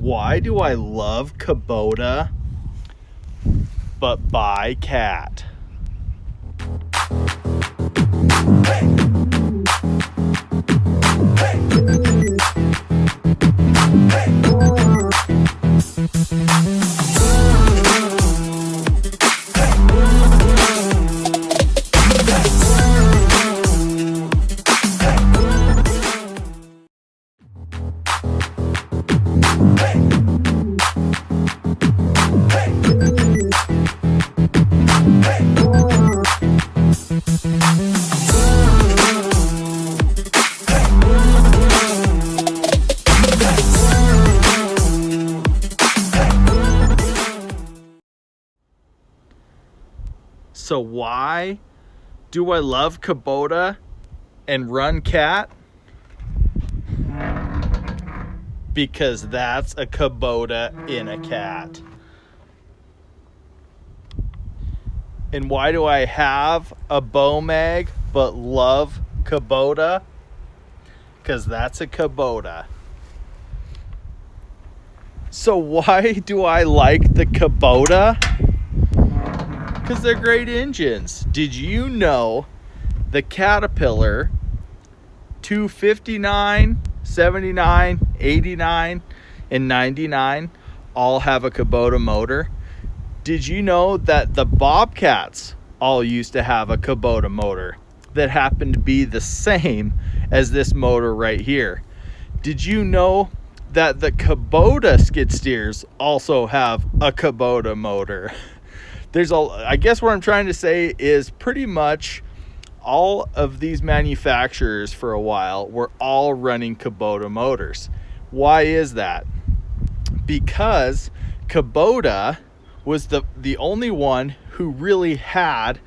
Why do I love Kubota but buy cat? So why do I love Kubota and run cat? Because that's a Kubota in a cat. And why do I have a bow mag but love Kubota? Because that's a Kubota. So why do I like the Kubota? Because they're great engines. Did you know the Caterpillar 259, 79, 89, and 99 all have a Kubota motor? Did you know that the Bobcats all used to have a Kubota motor that happened to be the same as this motor right here? Did you know that the Kubota skid steers also have a Kubota motor? I guess what I'm trying to say is pretty much all of these manufacturers for a while were all running Kubota motors. Why is that? Because Kubota was the only one who really had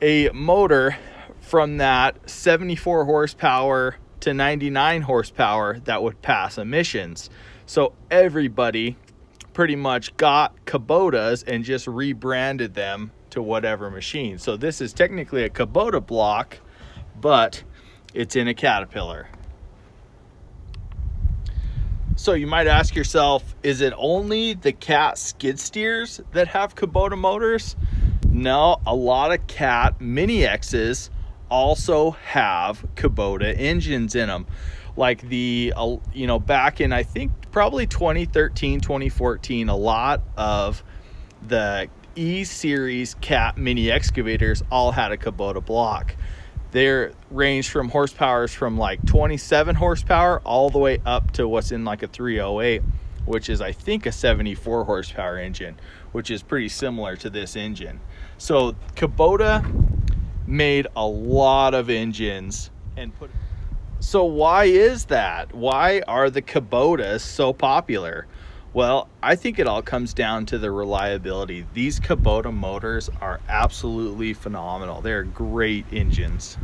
a motor from that 74 horsepower to 99 horsepower that would pass emissions. So everybody pretty much got Kubotas and just rebranded them to whatever machine. So this is technically a Kubota block, but it's in a Caterpillar. So you might ask yourself, is it only the cat skid steers that have Kubota motors? No, a lot of cat Mini X's also have Kubota engines in them. Like back in, I think, probably 2013, 2014, a lot of the E-Series cat mini excavators all had a Kubota block. They ranged from horsepowers from like 27 horsepower all the way up to what's in like a 308, which is, I think, a 74 horsepower engine, which is pretty similar to this engine. So Kubota made a lot of engines and So why is that? Why are the Kubotas so popular? Well, I think it all comes down to the reliability. These Kubota motors are absolutely phenomenal. They're great engines.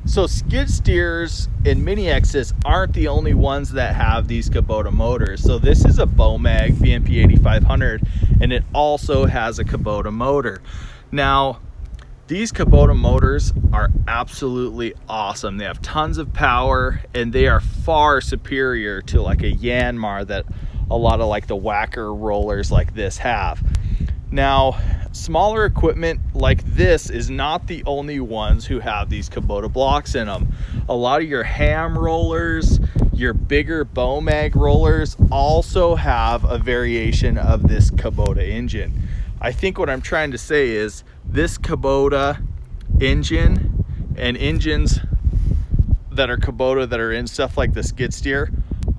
So skid steers and Mini X's aren't the only ones that have these Kubota motors. So this is a Bomag BMP 8500, and it also has a Kubota motor. Now, these Kubota motors are absolutely awesome. They have tons of power, and they are far superior to like a Yanmar that a lot of like the whacker rollers like this have. Now, smaller equipment like this is not the only ones who have these Kubota blocks in them. A lot of your ham rollers, your bigger Bomag rollers also have a variation of this Kubota engine. I think what I'm trying to say is this Kubota engine and engines that are Kubota that are in stuff like the skid steer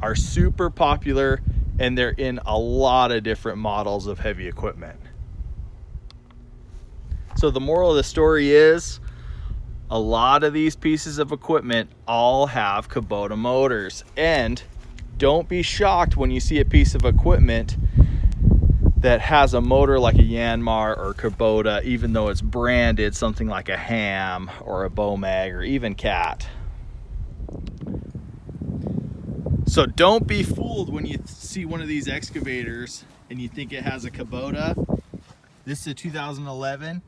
are super popular, and they're in a lot of different models of heavy equipment. So the moral of the story is a lot of these pieces of equipment all have Kubota motors, and don't be shocked when you see a piece of equipment that has a motor like a Yanmar or Kubota, even though it's branded something like a Ham or a Bomag or even Cat. So don't be fooled when you see one of these excavators and you think it has a Kubota. This is a 2011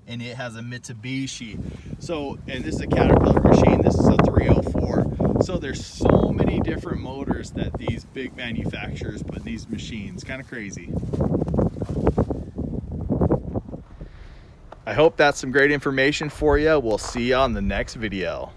and it has a Mitsubishi. So, and this is a Caterpillar machine. This is a 304. So there's so many different motors that these big manufacturers put in these machines. Kind of crazy. I hope that's some great information for you. We'll see you on the next video.